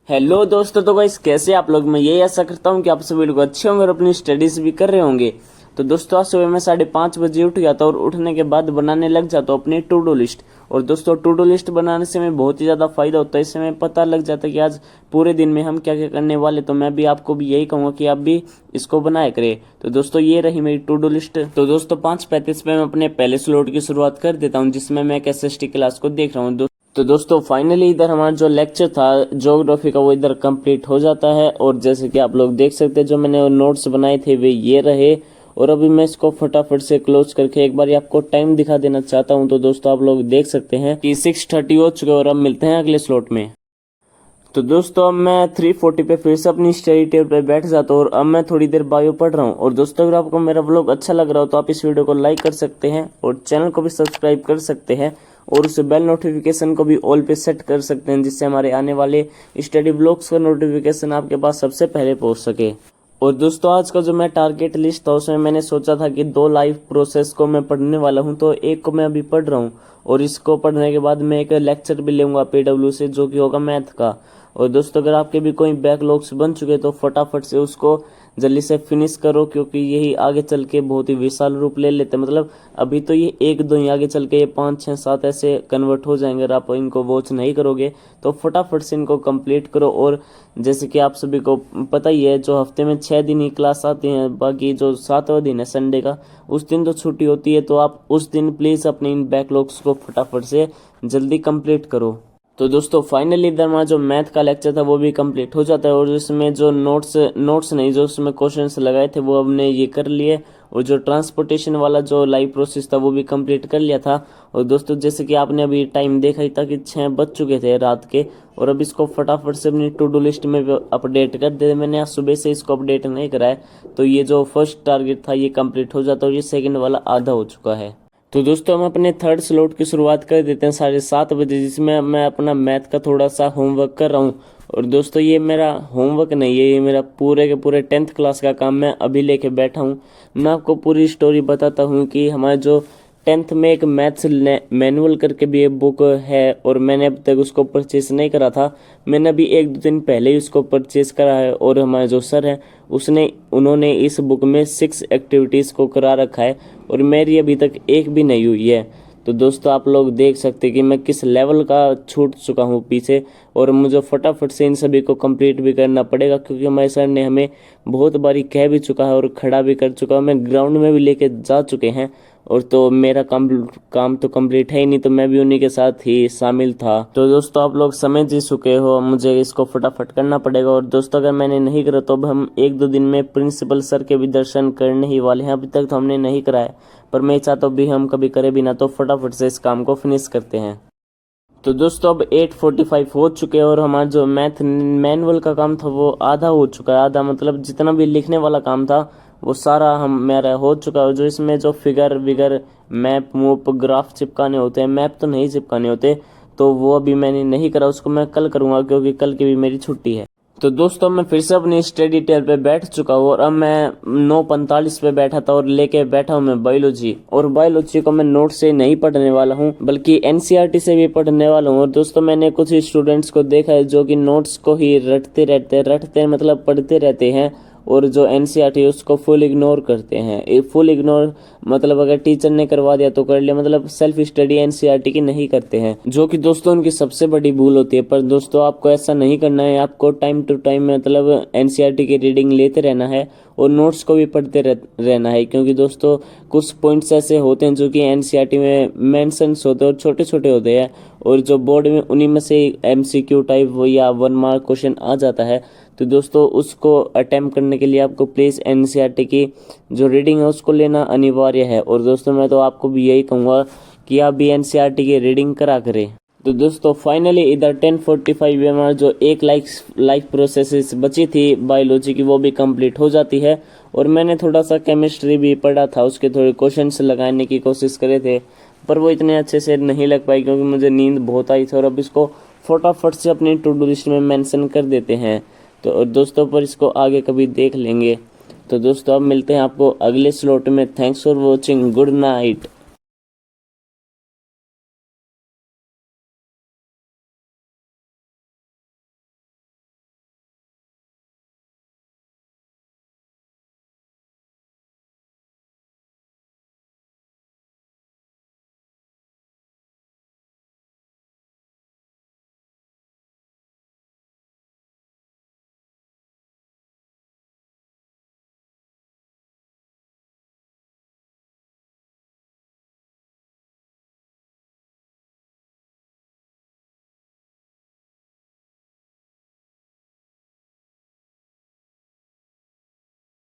Hello दोस्तों, तो guys कैसे आप लोग। मैं यही आशा करता हूँ कि आप सभी लोग अच्छे होंगे और अपनी स्टडीज भी कर रहे होंगे। तो दोस्तों आज सुबह मैं 5:30 बजे उठ गया था और उठने के बाद बनाने लग जाता हूँ अपनी टू डू लिस्ट। और दोस्तों टू डू लिस्ट बनाने से हमें बहुत ही ज़्यादा फायदा होता है। इससे हमें पता लग जाता है कि आज पूरे दिन में हम क्या क्या करने वाले। तो मैं भी आपको भी यही कहूँगा कि आप भी इसको बनाया करें। तो दोस्तों ये रही मेरी टू डू लिस्ट। तो दोस्तों 5:35 पे मैं अपने पहले स्लॉट की शुरुआत कर देता हूँ, जिसमें मैं एक SST क्लास को देख रहा हूँ। तो दोस्तों फाइनली इधर हमारा जो लेक्चर था ज्योग्राफी का वो इधर कंप्लीट हो जाता है। और जैसे कि आप लोग देख सकते हैं जो मैंने नोट्स बनाए थे वे ये रहे। और अभी मैं इसको फटाफट से क्लोज करके एक बार आपको टाइम दिखा देना चाहता हूं। तो दोस्तों आप लोग देख सकते हैं कि 6:30 हो चुके और अब मिलते हैं अगले स्लॉट में। तो दोस्तों अब मैं 3:40 पे फिर से अपनी स्टडी टेबल पे बैठ जाता हूँ और अब मैं थोड़ी देर बायो पढ़ रहा हूँ। और दोस्तों अगर आपको मेरा व्लॉग अच्छा लग रहा हो तो आप इस वीडियो को लाइक कर सकते हैं और चैनल को भी सब्सक्राइब कर सकते हैं और उस बेल नोटिफिकेशन को भी ऑल पे सेट कर सकते हैं, जिससे हमारे आने वाले स्टडी व्लॉग्स का नोटिफिकेशन आपके पास सबसे पहले पहुंच सके। और दोस्तों आज का जो मैं टारगेट लिस्ट था उसमें मैंने सोचा था कि 2 लाइव प्रोसेस को मैं पढ़ने वाला हूं, तो एक को मैं अभी पढ़ रहा हूं और इसको पढ़ने के बाद मैं एक लेक्चर भी लूंगा PW से, जो कि होगा मैथ का। और दोस्तों अगर आपके भी कोई बैकलॉग्स बन चुके तो फटाफट से उसको जल्दी से फिनिश करो, क्योंकि यही आगे चल के बहुत ही विशाल रूप ले लेते हैं। मतलब अभी तो ये 1-2 ही, आगे चल के ये 5, 6, 7 ऐसे कन्वर्ट हो जाएंगे। अगर आप इनको वॉच नहीं करोगे तो फटाफट से इनको कंप्लीट करो। और जैसे कि आप सभी को पता ही है जो हफ्ते में 6 दिन ही क्लास आती हैं, बाकी जो 7वां दिन है संडे का उस दिन तो छुट्टी होती है। तो आप उस दिन प्लीज अपने इन बैकलॉग्स को फटाफट से जल्दी कंप्लीट करो। तो दोस्तों फाइनली इधर हमारा जो मैथ का लेक्चर था वो भी कंप्लीट हो जाता है और इसमें जो नोट्स नहीं, जो उसमें क्वेश्चंस लगाए थे वो हमने ये कर लिए। और जो ट्रांसपोर्टेशन वाला जो लाइव प्रोसेस था वो भी कंप्लीट कर लिया था। और दोस्तों जैसे कि आपने अभी टाइम देखा ही था कि 6 बज चुके थे रात के। और अब इसको फटाफट से अपनी टू डू लिस्ट में अपडेट कर दे। मैंने आज सुबह से इसको अपडेट नहीं करा है, तो ये जो फर्स्ट टारगेट था ये कंप्लीट हो जाता है और ये सेकंड वाला आधा हो चुका है। तो दोस्तों हम अपने थर्ड स्लॉट की शुरुआत कर देते हैं 7:30 बजे, जिसमें मैं अपना मैथ का थोड़ा सा होमवर्क कर रहा हूँ। और दोस्तों ये मेरा होमवर्क नहीं है, ये मेरा पूरे के पूरे 10th क्लास का काम मैं अभी लेके बैठा हूँ। मैं आपको पूरी स्टोरी बताता हूँ कि हमारे जो 10th में एक मैथ्स मैनुअल करके भी एक बुक है और मैंने अब तक उसको परचेस नहीं करा था। मैंने अभी 1-2 दिन पहले ही उसको परचेस करा है और हमारे जो सर हैं उन्होंने इस बुक में 6 एक्टिविटीज़ को करा रखा है और मेरी अभी तक एक भी नहीं हुई है। तो दोस्तों आप लोग देख सकते हैं कि मैं किस लेवल का छूट चुका हूँ पीछे। और मुझे फटाफट से इन सभी को कंप्लीट भी करना पड़ेगा, क्योंकि हमारे सर ने हमें बहुत बारी कह भी चुका है और खड़ा भी कर चुका है। मैं ग्राउंड में भी लेके जा चुके हैं और तो मेरा काम तो कंप्लीट है ही नहीं, तो मैं भी उन्हीं के साथ ही शामिल था। तो दोस्तों आप लोग समझ ही चुके हो, मुझे इसको फटाफट करना पड़ेगा। और दोस्तों अगर मैंने नहीं करा तो अब हम 1-2 दिन में प्रिंसिपल सर के भी दर्शन करने ही वाले हैं। अभी तक तो हमने नहीं कराया, पर मैं चाहता हूँ भी हम कभी करे भी ना, तो फटाफट से इस काम को फिनिश करते हैं। तो दोस्तों अब 8:45 हो चुके हैं और हमारा जो मैथ मैनुअल का काम था वो आधा हो चुका है। आधा मतलब जितना भी लिखने वाला काम था वो सारा मेरा हो चुका है। जो इसमें जो फिगर विगर मैप मूप ग्राफ चिपकाने होते हैं, मैप तो नहीं चिपकाने होते, तो वो अभी मैंने नहीं करा। उसको मैं कल करूँगा, क्योंकि कल की भी मेरी छुट्टी है। तो दोस्तों मैं फिर से अपनी स्टडी टेबल पे बैठ चुका हूँ और अब मैं 9:45 पे बैठा था और लेके बैठा हूँ मैं बायोलॉजी। और बायोलॉजी को मैं नोट से नहीं पढ़ने वाला हूँ, बल्कि NCERT से भी पढ़ने वाला हूँ। और दोस्तों मैंने कुछ स्टूडेंट्स को देखा है जो कि नोट्स को ही रटते मतलब पढ़ते रहते हैं और जो NCERT है उसको फुल इग्नोर करते हैं। फुल इग्नोर मतलब अगर टीचर ने करवा दिया तो कर लिया, मतलब सेल्फ स्टडी NCERT की नहीं करते हैं, जो कि दोस्तों उनकी सबसे बड़ी भूल होती है। पर दोस्तों आपको ऐसा नहीं करना है, आपको टाइम टू टाइम मतलब NCERT की रीडिंग लेते रहना है और नोट्स को भी पढ़ते रहना है। क्योंकि दोस्तों कुछ पॉइंट्स ऐसे होते हैं जो कि NCERT में मेंशंस होते हैं और छोटे छोटे होते हैं, और जो बोर्ड में उन्हीं में से MCQ टाइप या 1 मार्क क्वेश्चन आ जाता है। तो दोस्तों उसको अटेम्प्ट करने के लिए आपको प्लीज़ NCERT की जो रीडिंग है उसको लेना अनिवार्य है। और दोस्तों मैं तो आपको भी यही कहूँगा कि आप भी NCERT की रीडिंग करा करें। तो दोस्तों फाइनली इधर 10:45 में हमारा जो एक लाइफ प्रोसेस बची थी बायोलॉजी की वो भी कंप्लीट हो जाती है। और मैंने थोड़ा सा केमिस्ट्री भी पढ़ा था, उसके थोड़े क्वेश्चंस लगाने की कोशिश करे थे, पर वो इतने अच्छे से नहीं लग पाई क्योंकि मुझे नींद बहुत आई थी। और अब इसको फटाफट से अपनी टू डू लिस्ट में मेंशन कर देते हैं। तो दोस्तों पर इसको आगे कभी देख लेंगे। तो दोस्तों अब मिलते हैं आपको अगले स्लॉट में। Thanks for watching, good night.